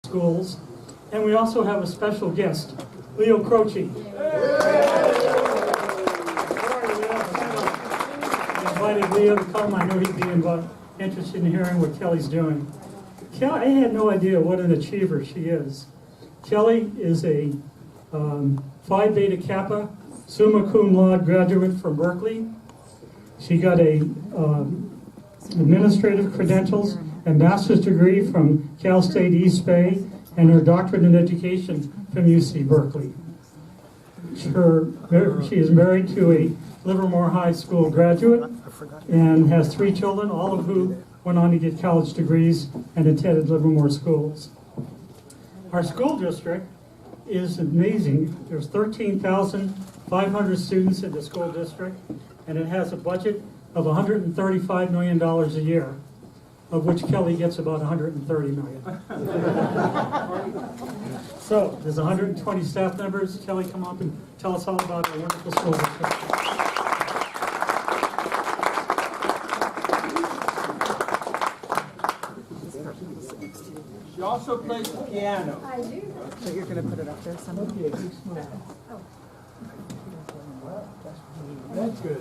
schools. And we also have a special guest, Leo Croce. I invited Leo to come. I know he'd be interested in hearing what Kelly's doing. I had no idea what an achiever she is. Kelly is a Phi Beta Kappa summa cum laude graduate from Berkeley. She got a administrative credentials and master's degree from Cal State East Bay and her doctorate in education from UC Berkeley. She is married to a Livermore High School graduate and has 3 children, all of who went on to get college degrees and attended Livermore schools. Our school district is amazing. There's 13,500 students in the school district, and it has a budget of $135 million a year, of which Kelly gets about $130 million. So there's 120 staff members. Kelly, come up and tell us all about our wonderful school district. She also plays the piano. I do. So you're going to put it up there somewhere? Okay, that's good.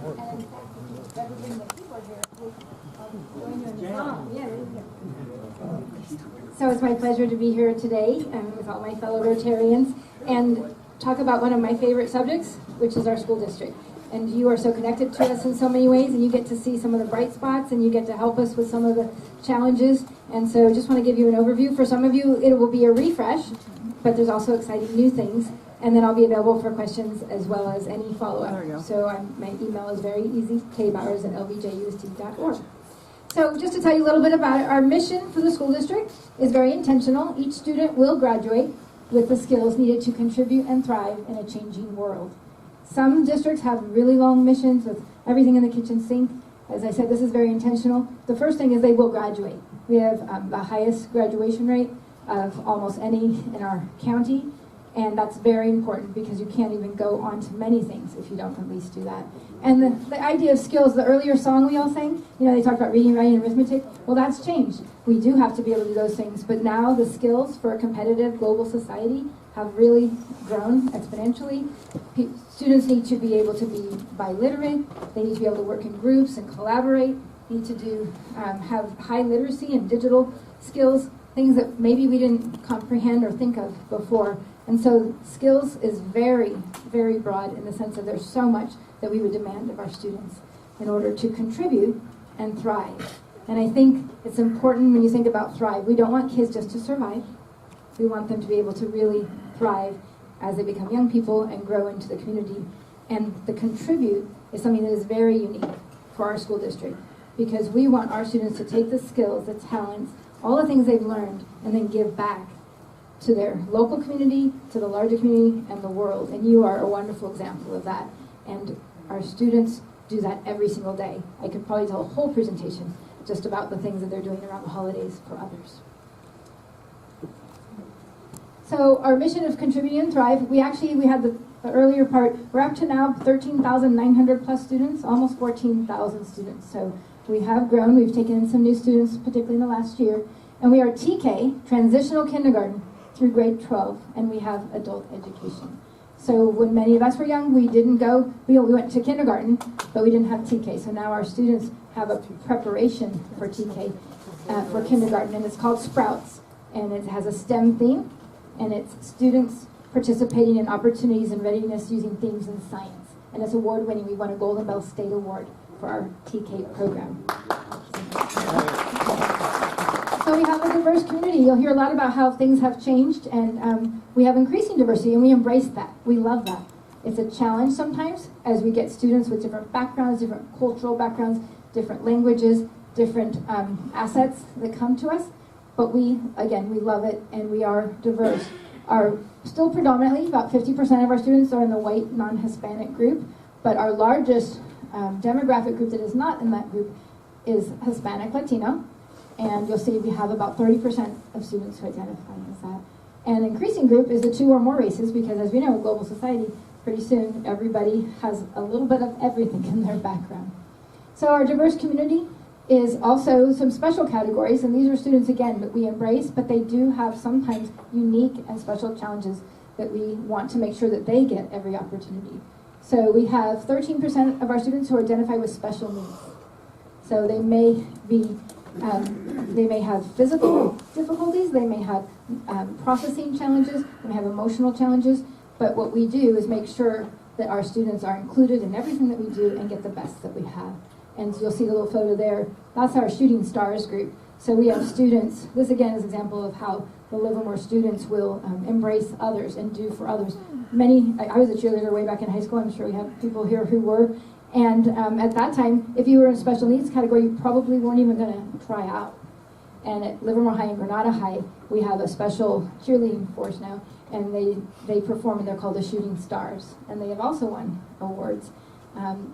So it's my pleasure to be here today with all my fellow Rotarians and talk about one of my favorite subjects, which is our school district. And you are so connected to us in so many ways, and you get to see some of the bright spots, and you get to help us with some of the challenges. And so just want to give you an overview. For some of you, it will be a refresh, but there's also exciting new things. And then I'll be available for questions as well as any follow-up. So my email is very easy, kbowers@lvjusd.org. So just to tell you a little bit about it, our mission for the school district is very intentional. Each student will graduate with the skills needed to contribute and thrive in a changing world. Some districts have really long missions with everything in the kitchen sink. As I said, this is very intentional. The first thing is they will graduate. We have the highest graduation rate of almost any in our county. And that's very important because you can't even go on to many things if you don't at least do that. And the idea of skills, the earlier song we all sang, they talked about reading, writing, and arithmetic. Well, that's changed. We do have to be able to do those things. But now the skills for a competitive global society have really grown exponentially. Students need to be able to be biliterate. They need to be able to work in groups and collaborate. Need to have high literacy and digital skills, things that maybe we didn't comprehend or think of before. And so skills is very, very broad in the sense that there's so much that we would demand of our students in order to contribute and thrive. And I think it's important when you think about thrive. We don't want kids just to survive. We want them to be able to really thrive as they become young people and grow into the community. And the contribute is something that is very unique for our school district because we want our students to take the skills, the talents, all the things they've learned, and then give back to their local community, to the larger community, and the world. And you are a wonderful example of that. And our students do that every single day. I could probably tell a whole presentation just about the things that they're doing around the holidays for others. So our mission of contributing and thrive, we had the earlier part, we're up to now 13,900 plus students, almost 14,000 students. So we have grown, we've taken in some new students, particularly in the last year. And we are TK, transitional kindergarten, through grade 12, and we have adult education. So when many of us were young, we went to kindergarten, but we didn't have TK. So now our students have a preparation for TK, for kindergarten, and it's called Sprouts. And it has a STEM theme, and it's students participating in opportunities and readiness using themes in science. And it's award-winning. We won a Golden Bell State Award for our TK program. So we have a diverse community. You'll hear a lot about how things have changed, and we have increasing diversity, and we embrace that. We love that. It's a challenge sometimes as we get students with different backgrounds, different cultural backgrounds, different languages, different assets that come to us. But we love it, and we are diverse. Still predominantly, about 50% of our students are in the white, non-Hispanic group, but our largest demographic group that is not in that group is Hispanic Latino. And you'll see we have about 30% of students who identify as that. And an increasing group is the 2 or more races, because as we know, in global society, pretty soon everybody has a little bit of everything in their background. So our diverse community is also some special categories, and these are students, again, that we embrace, but they do have sometimes unique and special challenges that we want to make sure that they get every opportunity. So we have 13% of our students who identify with special needs. So they may have physical difficulties, they may have processing challenges, they may have emotional challenges, but what we do is make sure that our students are included in everything that we do and get the best that we have. And you'll see the little photo there. That's our Shooting Stars group. So we have students, this again is an example of how the Livermore students will embrace others and do for others. I was a cheerleader way back in high school. I'm sure we have people here who were. And at that time, if you were in a special needs category, you probably weren't even going to try out. And at Livermore High and Granada High, we have a special cheerleading force now, and they perform, and they're called the Shooting Stars. And they have also won awards,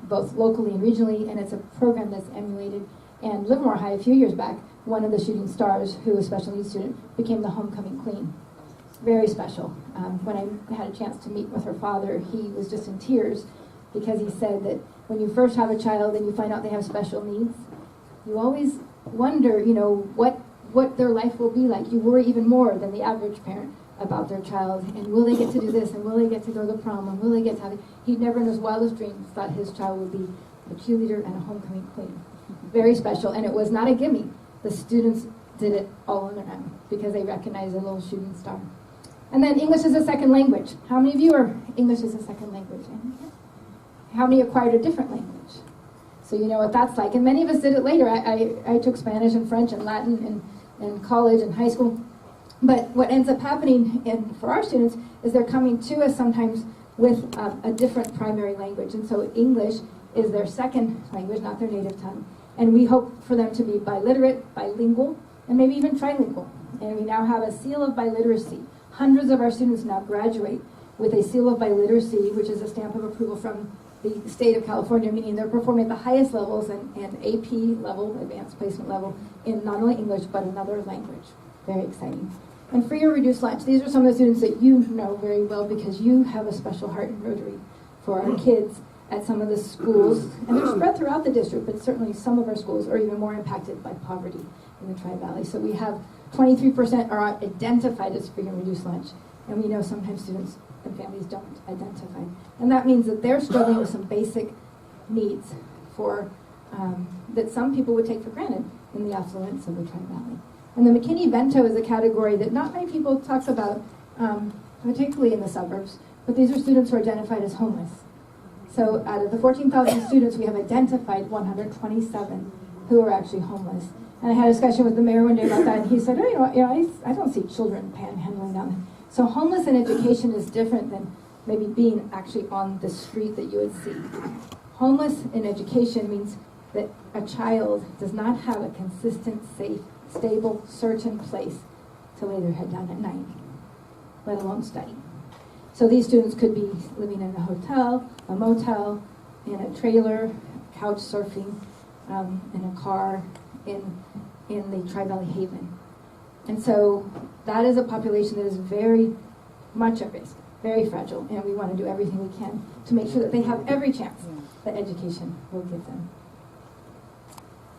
both locally and regionally, and it's a program that's emulated. And Livermore High, a few years back, one of the Shooting Stars, who was a special needs student, became the homecoming queen. Very special. When I had a chance to meet with her father, he was just in tears because he said that when you first have a child and you find out they have special needs, you always wonder, what their life will be like. You worry even more than the average parent about their child, and will they get to do this, and will they get to go to the prom, and will they get to have it? He never in his wildest dreams thought his child would be a cheerleader and a homecoming queen. Very special, and it was not a gimme. The students did it all on their own because they recognized a little shooting star. And then English as a second language. How many of you are English as a second language? How many acquired a different language? So you know what that's like. And many of us did it later. I took Spanish and French and Latin in college and high school. But what ends up happening for our students is they're coming to us sometimes with a different primary language. And so English is their second language, not their native tongue. And we hope for them to be biliterate, bilingual, and maybe even trilingual. And we now have a seal of biliteracy. Hundreds of our students now graduate with a seal of biliteracy, which is a stamp of approval from the state of California, meaning they're performing at the highest levels and AP level, advanced placement level, in not only English, but another language. Very exciting. And free or reduced lunch. These are some of the students that you know very well because you have a special heart in Rotary for our kids at some of the schools. And they're spread throughout the district, but certainly some of our schools are even more impacted by poverty in the Tri-Valley. So we have 23% are identified as free and reduced lunch. And we know sometimes students and families don't identify. And that means that they're struggling with some basic needs for that some people would take for granted in the affluence of the Tri-Valley. And the McKinney-Vento is a category that not many people talk about, particularly in the suburbs, but these are students who are identified as homeless. So out of the 14,000 students, we have identified 127 who are actually homeless. And I had a discussion with the mayor one day about that, and he said, I don't see children panhandling down there. So homeless in education is different than maybe being actually on the street that you would see. Homeless in education means that a child does not have a consistent, safe, stable, certain place to lay their head down at night, let alone study. So these students could be living in a hotel, a motel, in a trailer, couch surfing, in a car, in the Tri-Valley Haven. And so that is a population that is very much at risk, very fragile, and we want to do everything we can to make sure that they have every chance that education will give them.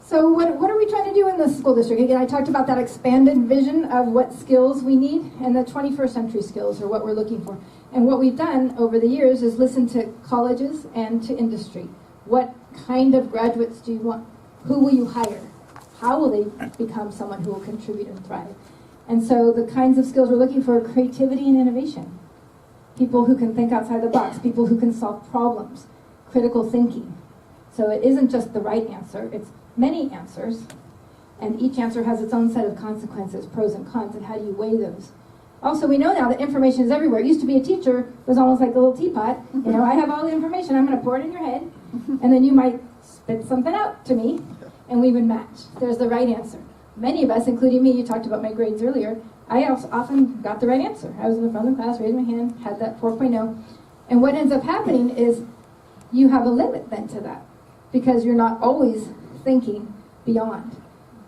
So what are we trying to do in the school district? Again, I talked about that expanded vision of what skills we need, and the 21st century skills are what we're looking for. And what we've done over the years is listen to colleges and to industry. What kind of graduates do you want? Who will you hire? How will they become someone who will contribute and thrive? And so the kinds of skills we're looking for are creativity and innovation. People who can think outside the box, people who can solve problems, critical thinking. So it isn't just the right answer, it's many answers, and each answer has its own set of consequences, pros and cons, and how do you weigh those? Also, we know now that information is everywhere. It used to be a teacher was almost like a little teapot. I have all the information, I'm going to pour it in your head, and then you might spit something out to me, and we would match. There's the right answer. Many of us, including me, you talked about my grades earlier, I also often got the right answer. I was in the front of the class, raised my hand, had that 4.0, and what ends up happening is you have a limit then to that, because you're not always thinking beyond.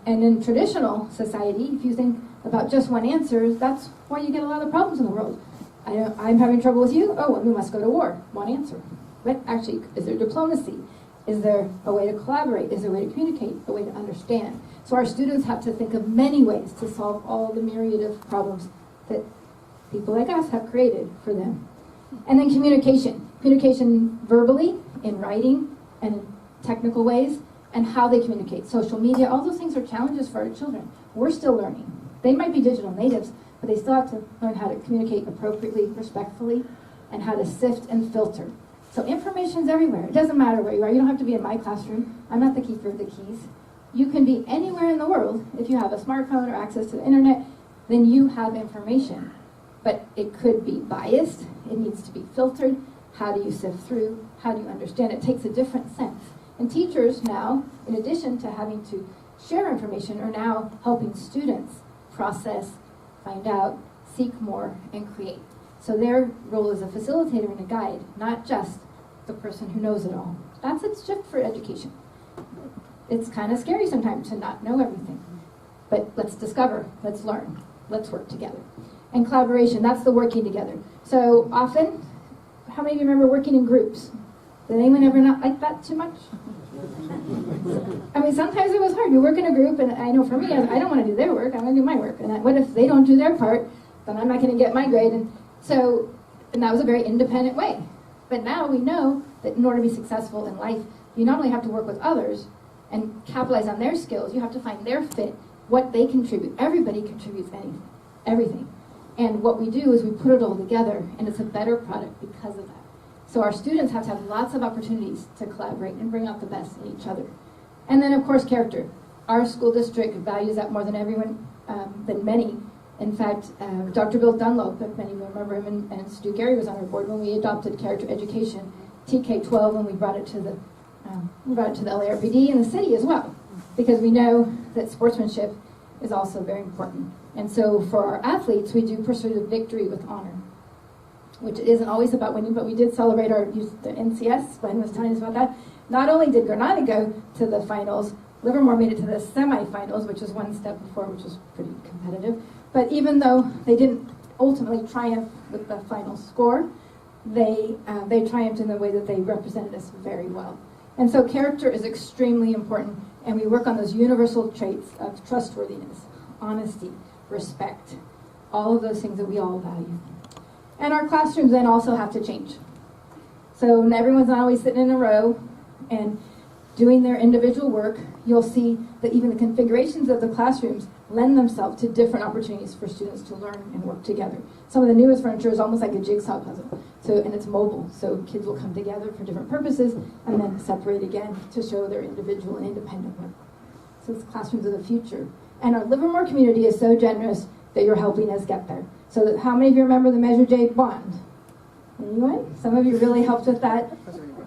And in traditional society, if you think about just one answer, that's why you get a lot of problems in the world. I'm having trouble with you? Oh, well, we must go to war. One answer. But actually, is there diplomacy? Is there a way to collaborate? Is there a way to communicate? A way to understand? So our students have to think of many ways to solve all the myriad of problems that people like us have created for them. And then communication. Communication verbally, in writing, and in technical ways, and how they communicate. Social media, all those things are challenges for our children. We're still learning. They might be digital natives, but they still have to learn how to communicate appropriately, respectfully, and how to sift and filter. So information's everywhere. It doesn't matter where you are. You don't have to be in my classroom. I'm not the keeper of the keys. You can be anywhere in the world. If you have a smartphone or access to the internet, then you have information. But it could be biased. It needs to be filtered. How do you sift through? How do you understand? It takes a different sense. And teachers now, in addition to having to share information, are now helping students process, find out, seek more, and create. So their role is a facilitator and a guide, not just the person who knows it all. That's its shift for education. It's kind of scary sometimes to not know everything. But let's discover, let's learn, let's work together. And collaboration, that's the working together. So often, how many of you remember working in groups? Did anyone ever not like that too much? I mean, sometimes it was hard. You work in a group, and I know for me, I don't want to do their work, I want to do my work. And what if they don't do their part? Then I'm not going to get my grade. And that was a very independent way. But now we know that in order to be successful in life, you not only have to work with others and capitalize on their skills, you have to find their fit, what they contribute. Everybody contributes everything. And what we do is we put it all together, and it's a better product because of that. So our students have to have lots of opportunities to collaborate and bring out the best in each other. And then, of course, character. Our school district values that more than many. In fact, Dr. Bill Dunlop, if many of you remember him, and Stu Gary was on our board when we adopted character education, TK-12, when we brought it to the LARPD and the city as well, because we know that sportsmanship is also very important. And so for our athletes, we do Pursuit of Victory with Honor, which isn't always about winning, but we did celebrate the NCS. Glenn was telling us about that. Not only did Granada go to the finals, Livermore made it to the semifinals, which was one step before, which was pretty competitive. But even though they didn't ultimately triumph with the final score, they triumphed in the way that they represented us very well. And so character is extremely important, and we work on those universal traits of trustworthiness, honesty, respect, all of those things that we all value. And our classrooms then also have to change. So everyone's not always sitting in a row and doing their individual work. You'll see that even the configurations of the classrooms lend themselves to different opportunities for students to learn and work together. Some of the newest furniture is almost like a jigsaw puzzle, and it's mobile, so kids will come together for different purposes and then separate again to show their individual and independent work. So it's classrooms of the future. And our Livermore community is so generous that you're helping us get there. So how many of you remember the Measure J bond? Anyone? Some of you really helped with that.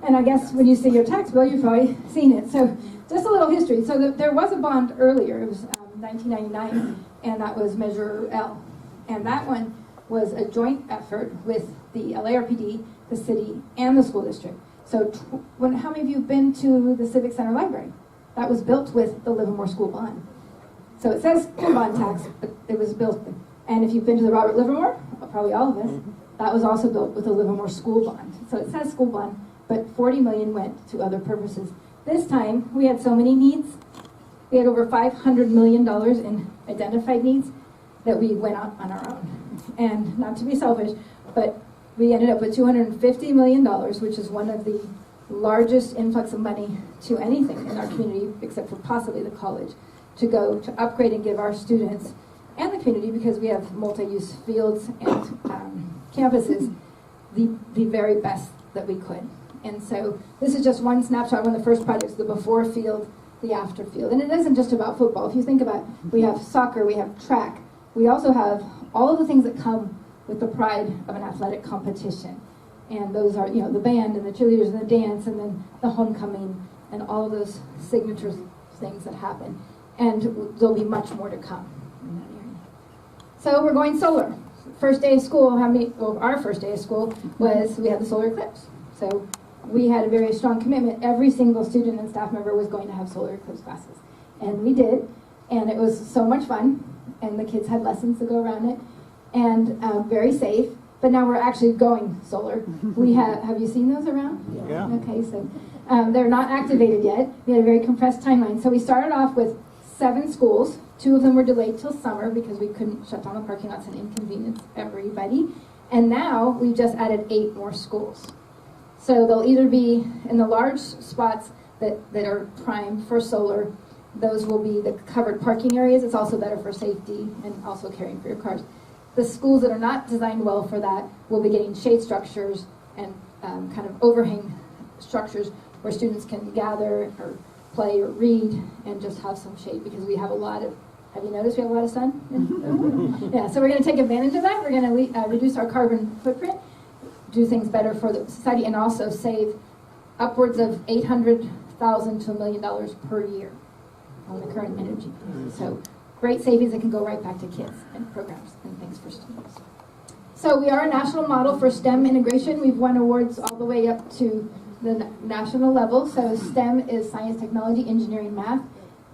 And I guess when you see your tax bill, you've probably seen it. So just a little history. So there was a bond earlier. It was 1999, and that was Measure L. And that one was a joint effort with the LARPD, the city, and the school district. So how many of you have been to the Civic Center Library? That was built with the Livermore School Bond. So it says school bond tax, but it was built. And if you've been to the Robert Livermore, probably all of us, that was also built with the Livermore School Bond. So it says school bond, but 40 million went to other purposes. This time, we had so many needs. We had over $500 million in identified needs that we went out on our own. And not to be selfish, but we ended up with $250 million, which is one of the largest influx of money to anything in our community, except for possibly the college, to go to upgrade and give our students and the community, because we have multi-use fields and campuses, the very best that we could. And so this is just one snapshot, one of the first projects, the before field, the after field. And it isn't just about football. If you think about it, we have soccer, we have track. We also have all of the things that come with the pride of an athletic competition. And those are, the band and the cheerleaders and the dance and then the homecoming and all of those signature things that happen. And there'll be much more to come in that area. So we're going solar. First day of school, our first day of school was, we had the solar eclipse. So we had a very strong commitment. Every single student and staff member was going to have solar eclipse classes. And we did. And it was so much fun. And the kids had lessons to go around it. And very safe. But now we're actually going solar. We have you seen those around? Yeah. Okay, so They're not activated yet. We had a very compressed timeline. So we started off with 7 schools. 2 of them were delayed till summer because we couldn't shut down the parking lots and inconvenience everybody. And now we've just added 8 more schools. So they'll either be in the large spots that are prime for solar. Those will be the covered parking areas. It's also better for safety and also caring for your cars. The schools that are not designed well for that will be getting shade structures and kind of overhang structures where students can gather or play or read and just have some shade, because we have a lot of, have you noticed we have a lot of sun? Yeah, so we're going to take advantage of that. We're going to reduce our carbon footprint, do things better for the society, and also save upwards of $800,000 to $1 million per year on the current energy. So great savings that can go right back to kids and programs and things for students. So we are a national model for STEM integration. We've won awards all the way up to the national level. So STEM is science, technology, engineering, math.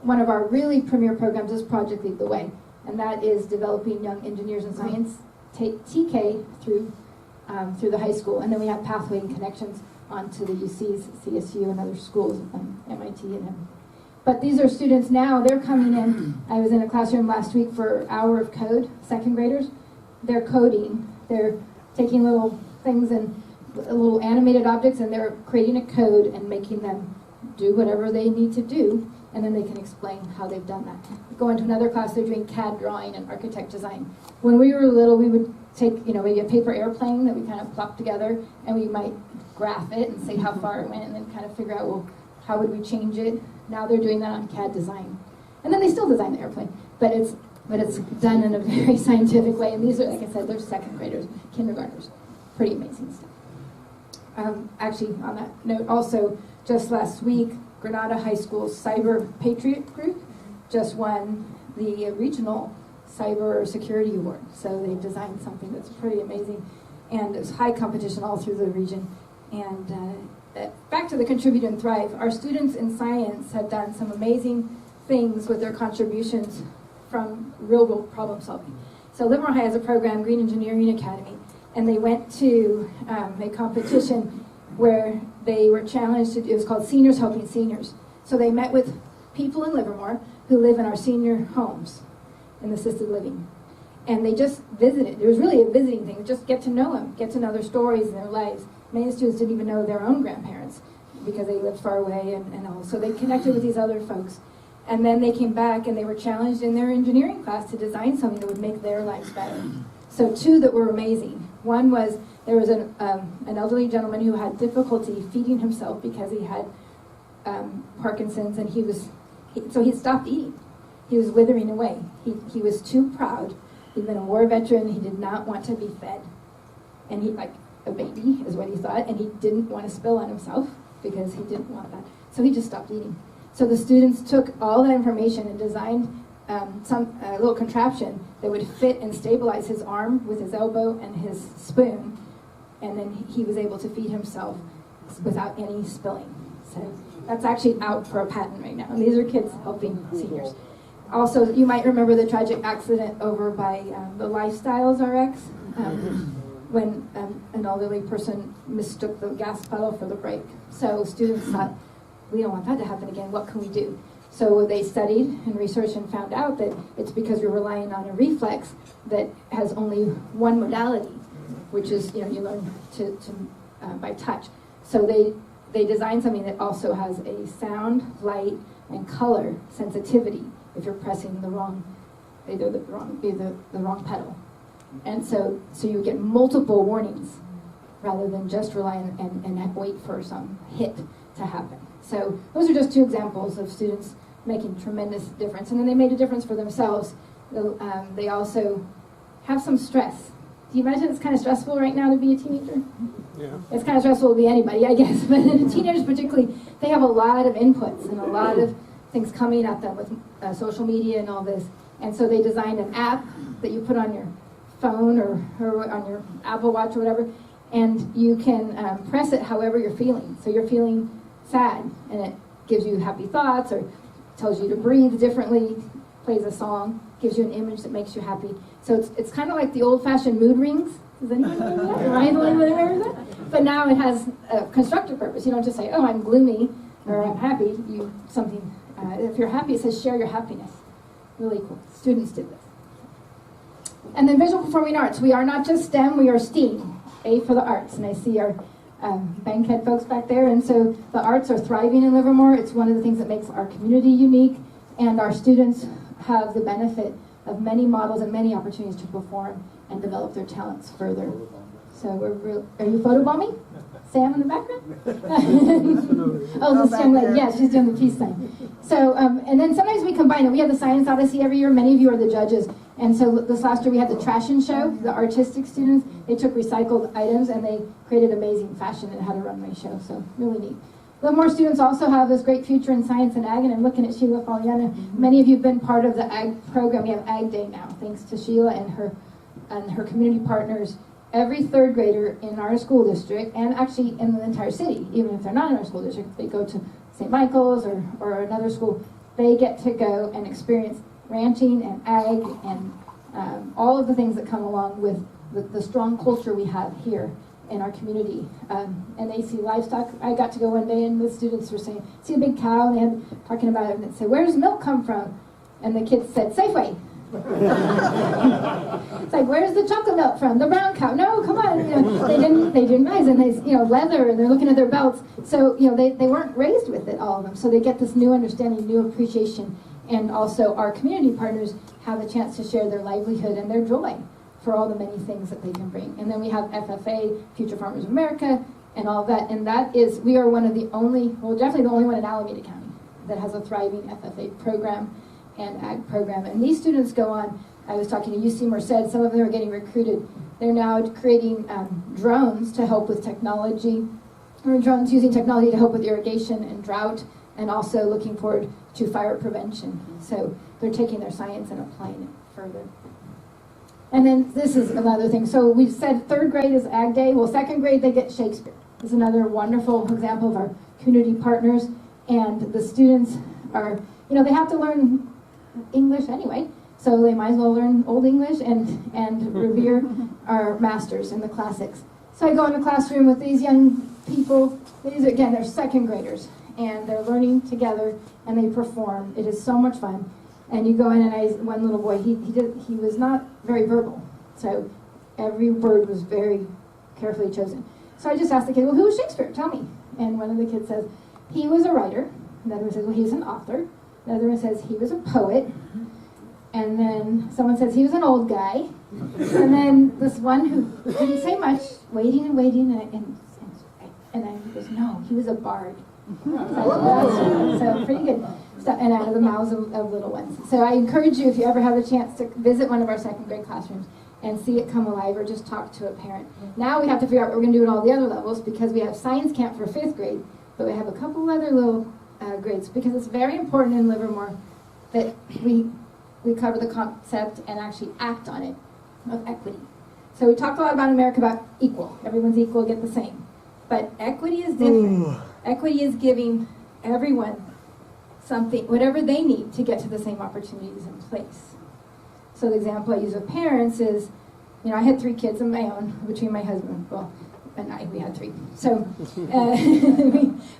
One of our really premier programs is Project Lead the Way, and that is developing young engineers in science, TK through the high school. And then we have pathway and connections onto the UCs, CSU, and other schools, MIT and M. But these are students now, they're coming in. I was in a classroom last week for an hour of code, 2nd graders. They're coding. They're taking little things and little animated objects, and they're creating a code and making them do whatever they need to do, and then they can explain how they've done that. Go into another class, they're doing CAD drawing and architect design. When we were little, we would take, maybe a paper airplane that we kind of plopped together, and we might graph it and say how far it went, and then kind of figure out, well, how would we change it? Now they're doing that on CAD design. And then they still design the airplane, but it's done in a very scientific way. And these are, like I said, they're 2nd graders, kindergartners. Pretty amazing stuff. Actually, on that note, also, just last week, Granada High School's Cyber Patriot Group just won the regional cyber security award. So they designed something that's pretty amazing. And it's high competition all through the region. And back to the Contribute and Thrive, our students in science have done some amazing things with their contributions from real-world problem solving. So Livermore High has a program, Green Engineering Academy, and they went to a competition where they were challenged to do, it was called Seniors Helping Seniors. So they met with people in Livermore who live in our senior homes in assisted living. And they just visited. It was really a visiting thing, just get to know them, get to know their stories and their lives. Many students didn't even know their own grandparents because they lived far away and all. So they connected with these other folks. And then they came back and they were challenged in their engineering class to design something that would make their lives better. So 2 that were amazing. One was, there was an elderly gentleman who had difficulty feeding himself because he had Parkinson's, and so he stopped eating. He was withering away. He was too proud. He'd been a war veteran. He did not want to be fed. And he, like a baby is what he thought, and he didn't want to spill on himself because he didn't want that. So he just stopped eating. So the students took all that information and designed some little contraption that would fit and stabilize his arm with his elbow and his spoon, and then he was able to feed himself without any spilling. So that's actually out for a patent right now. And these are kids helping seniors. Also, you might remember the tragic accident over by the Lifestyles RX, when an elderly person mistook the gas pedal for the brake. So students thought, we don't want that to happen again, what can we do? So they studied and researched and found out that it's because we're relying on a reflex that has only one modality, which is, you learn to by touch. So they designed something that also has a sound, light, and color sensitivity if you're pressing the wrong pedal. And so you get multiple warnings rather than just rely on and wait for some hit to happen. So those are just 2 examples of students making tremendous difference. And then they made a difference for themselves. They also have some stress. Do you imagine it's kind of stressful right now to be a teenager? Yeah. It's kind of stressful to be anybody, I guess. But teenagers particularly, they have a lot of inputs and a lot of things coming at them with social media and all this. And so they designed an app that you put on your phone or on your Apple Watch or whatever, and you can press it however you're feeling. So you're feeling sad, and it gives you happy thoughts or tells you to breathe differently, plays a song, gives you an image that makes you happy. So it's kind of like the old-fashioned mood rings. Does anyone remember that? Remind anyone remember that? But now it has a constructive purpose. You don't just say, oh, I'm gloomy or I'm happy. If you're happy, it says share your happiness. Really cool. Students did this. And then visual performing arts. We are not just STEM, we are STEAM. A for the arts. And I see our Bankhead folks back there. And so the arts are thriving in Livermore. It's one of the things that makes our community unique. And our students have the benefit of many models and many opportunities to perform and develop their talents further. So are you photobombing? Sam in the background? Oh, this young lady. Yeah, she's doing the peace sign. So, and then sometimes we combine it. We have the Science Odyssey every year. Many of you are the judges. And so this last year we had the Trashin' Show. The artistic students, they took recycled items and they created amazing fashion and had a runway show. So really neat. Livermore students also have this great future in science and ag, and I'm looking at Sheila Faliana. Many of you have been part of the ag program. We have Ag Day now, thanks to Sheila and her community partners. Every third grader in our school district, and actually in the entire city, even if they're not in our school district, if they go to St. Michael's or another school, they get to go and experience ranching and ag and all of the things that come along with the strong culture we have here in our community. And they see livestock. I got to go one day and the students were saying, see a big cow, and they had talking about it, and it said, where does milk come from? And the kids said, Safeway. It's like, where's the chocolate milk from? The brown cow. No, come on. They didn't realize, and they, leather, and they're looking at their belts. So, they weren't raised with it, all of them. So they get this new understanding, new appreciation, and also our community partners have a chance to share their livelihood and their joy for all the many things that they can bring. And then we have FFA, Future Farmers of America, and all that. And we are one of the only, definitely the only one in Alameda County that has a thriving FFA program and ag program. And these students go on, I was talking to UC Merced, some of them are getting recruited. They're now creating drones to help with technology, or drones using technology to help with irrigation and drought, and also looking forward to fire prevention. So they're taking their science and applying it further. And then this is another thing. So we said third grade is Ag Day. Well, second grade, they get Shakespeare. This is another wonderful example of our community partners. And the students are, they have to learn English anyway. So they might as well learn Old English and revere our masters in the classics. So I go in a classroom with these young people. They're second graders. And they're learning together, and they perform. It is so much fun. And you go in, and one little boy, he was not very verbal, so every word was very carefully chosen. So I just asked the kid, well, who was Shakespeare? Tell me. And one of the kids says, he was a writer. Another one says, well, he was an author. Another one says, he was a poet. And then someone says, he was an old guy. And then this one who didn't say much, waiting, and then he goes, no, he was a bard. So pretty good stuff, and out of the mouths of little ones. So I encourage you, if you ever have a chance, to visit one of our second grade classrooms and see it come alive, or just talk to a parent. Now we have to figure out what we're going to do at all the other levels, because we have science camp for 5th grade, but we have a couple other little grades, because it's very important in Livermore that we cover the concept and actually act on it of equity. So we talk a lot about America, about equal. Everyone's equal, get the same. But equity is different. Equity is giving everyone something, whatever they need to get to the same opportunities in place. So the example I use with parents is, I had 3 kids of my own, between my husband, and we had 3. So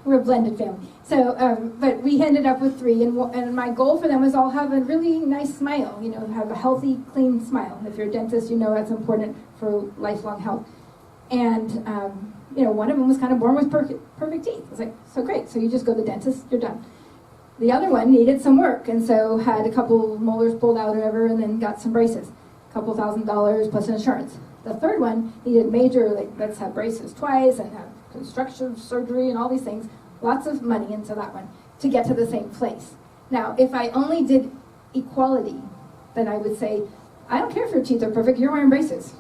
we're a blended family. So, but we ended up with 3, and my goal for them was all have a really nice smile, have a healthy, clean smile. If you're a dentist, that's important for lifelong health. And one of them was kind of born with perfect teeth. I was like, so great. So you just go to the dentist, you're done. The other one needed some work, and so had a couple molars pulled out or whatever, and then got some braces. A couple $1,000 plus insurance. The third one needed major, let's have braces twice, and have construction surgery and all these things. Lots of money into that one to get to the same place. Now, if I only did equality, then I would say, I don't care if your teeth are perfect, you're wearing braces.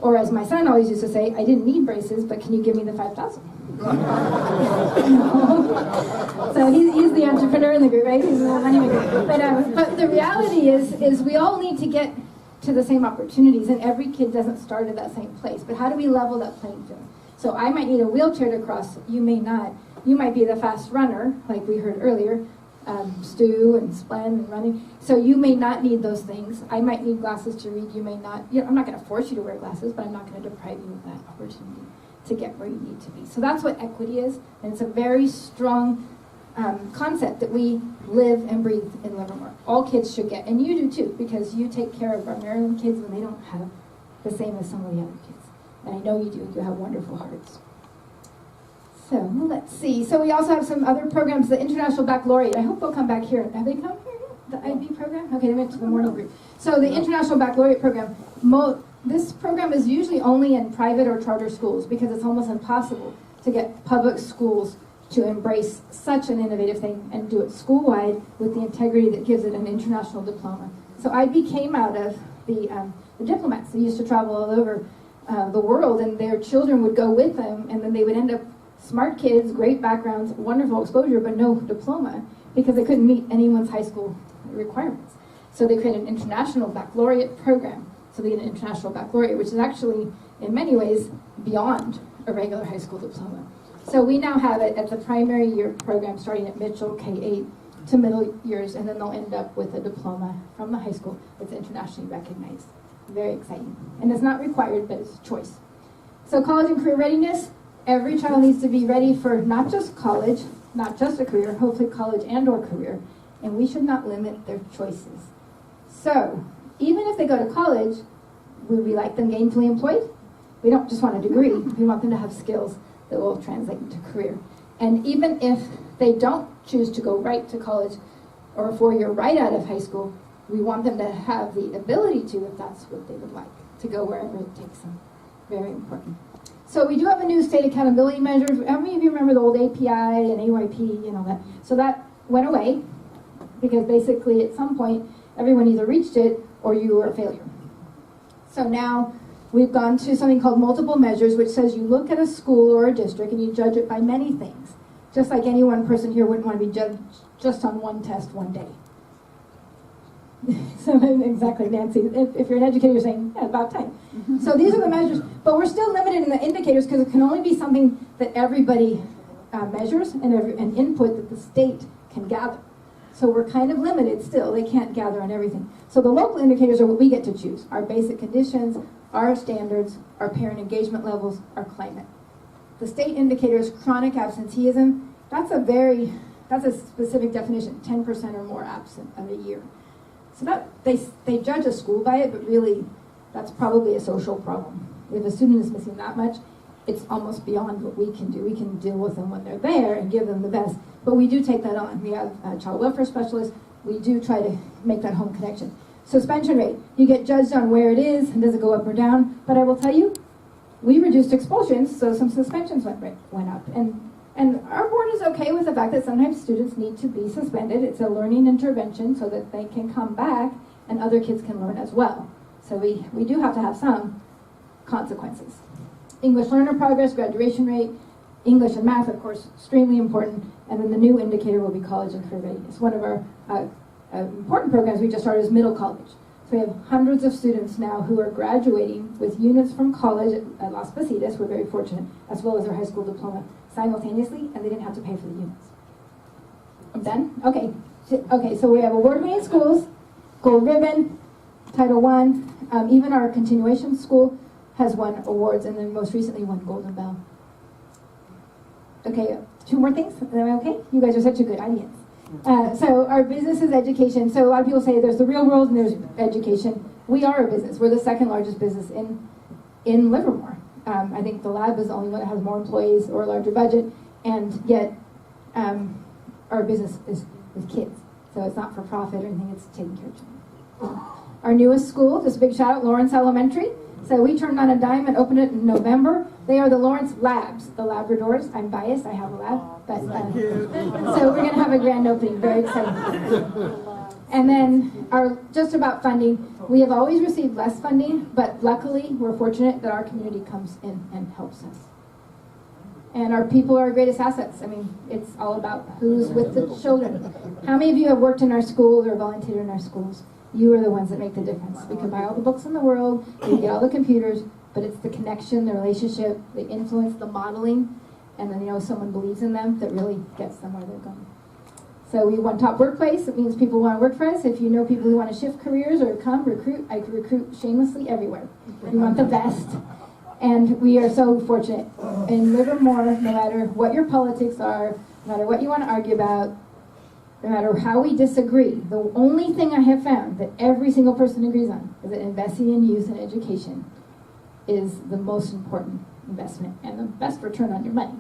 Or as my son always used to say, I didn't need braces, but can you give me the 5,000? So he's the entrepreneur in the group, right? He's the money maker. But the reality is we all need to get to the same opportunities, and every kid doesn't start at that same place. But how do we level that playing field? So I might need a wheelchair to cross, you may not. You might be the fast runner, like we heard earlier, Stu and Splen and running. So you may not need those things. I might need glasses to read, you may not. I'm not going to force you to wear glasses, but I'm not going to deprive you of that opportunity. to get where you need to be. So that's what equity is, and it's a very strong concept that we live and breathe in Livermore. All kids should get, and you do too, because you take care of our Maryland kids when they don't have the same as some of the other kids. And I know you do. You have wonderful hearts. So let's see. So we also have some other programs. The International Baccalaureate. I hope they'll come back here. Have they come here yet? The IB program? Okay, they went to the morning group. So the International Baccalaureate program. This program is usually only in private or charter schools because it's almost impossible to get public schools to embrace such an innovative thing and do it school-wide with the integrity that gives it an international diploma. So IB came out of the diplomats. They used to travel all over the world, and their children would go with them, and then they would end up smart kids, great backgrounds, wonderful exposure, but no diploma because they couldn't meet anyone's high school requirements. So they created an international baccalaureate program. So they get an international baccalaureate, which is actually, in many ways, beyond a regular high school diploma. So we now have it at the primary year program starting at Mitchell, K-8 to middle years, and then they'll end up with a diploma from the high school that's internationally recognized. Very exciting. And it's not required, but it's a choice. So college and career readiness, every child needs to be ready for not just college, not just a career, hopefully college and or career, and we should not limit their choices. So even if they go to college, would we like them gainfully employed? We don't just want a degree. We want them to have skills that will translate into career. And even if they don't choose to go right to college or a 4-year right out of high school, we want them to have the ability to, if that's what they would like, to go wherever it takes them. Very important. So we do have a new state accountability measures. How many of you remember the old API and AYP and all that? So that went away because basically at some point everyone either reached it or you were a failure. So now we've gone to something called multiple measures, which says you look at a school or a district and you judge it by many things. Just like any one person here wouldn't want to be judged just on one test one day. So exactly, Nancy. If you're an educator, you're saying, yeah, about time. So these are the measures, but we're still limited in the indicators because it can only be something that everybody measures and input that the state can gather. So we're kind of limited still. They can't gather on everything. So the local indicators are what we get to choose. Our basic conditions, our standards, our parent engagement levels, our climate. The state indicators, chronic absenteeism, that's a specific definition, 10% or more absent of a year. So that they judge a school by it, but really that's probably a social problem. If a student is missing that much, it's almost beyond what we can do. We can deal with them when they're there and give them the best, but we do take that on. We have child welfare specialists. We do try to make that home connection. Suspension rate, you get judged on where it is, and does it go up or down? But I will tell you, we reduced expulsions, so some suspensions went up. And our board is okay with the fact that sometimes students need to be suspended. It's a learning intervention so that they can come back and other kids can learn as well. So we do have to have some consequences. English learner progress, graduation rate, English and math, of course, extremely important. And then the new indicator will be college and career readiness. One of our important programs we just started is middle college. So we have hundreds of students now who are graduating with units from college at Las Positas, we're very fortunate, as well as their high school diploma simultaneously, and they didn't have to pay for the units. I'm done? Okay. Okay, so we have award-winning schools, Gold Ribbon, Title I, even our continuation school has won awards, and then most recently won Golden Bell. Okay, 2 more things, am I okay? You guys are such a good audience. So our business is education. So a lot of people say there's the real world and there's education. We are a business. We're the second largest business in Livermore. I think the lab is the only one that has more employees or a larger budget, and yet our business is with kids. So it's not for profit or anything, it's taking care of children. Our newest school, just a big shout out, Lawrence Elementary. So we turned on a dime and opened it in November. They are the Lawrence Labs, the Labradors. I'm biased, I have a lab. But so we're going to have a grand opening, very exciting. And then just about funding, we have always received less funding, but luckily we're fortunate that our community comes in and helps us. And our people are our greatest assets. I mean, it's all about who's with the children. How many of you have worked in our schools or volunteered in our schools? You are the ones that make the difference. We can buy all the books in the world, we can get all the computers, but it's the connection, the relationship, the influence, the modeling, and then someone believes in them that really gets them where they're going. So we want top workplace. It means people want to work for us. If you know people who want to shift careers or come recruit, I recruit shamelessly everywhere. We want the best. And we are so fortunate. in Livermore, no matter what your politics are, no matter what you want to argue about, no matter how we disagree, the only thing I have found that every single person agrees on is that investing in youth and education is the most important investment and the best return on your money.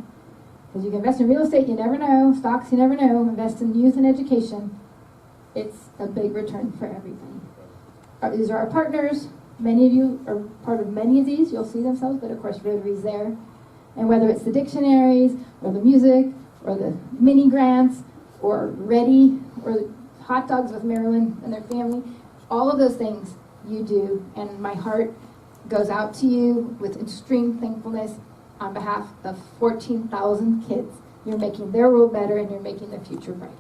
Because you can invest in real estate, you never know, stocks, you never know, invest in youth and education, it's a big return for everybody. These are our partners. Many of you are part of many of these. You'll see themselves, but of course Rotary's there. And whether it's the dictionaries, or the music, or the mini grants, or Ready, or hot dogs with Marilyn and their family, all of those things you do, and my heart goes out to you with extreme thankfulness on behalf of 14,000 kids. You're making their world better, and you're making the future brighter.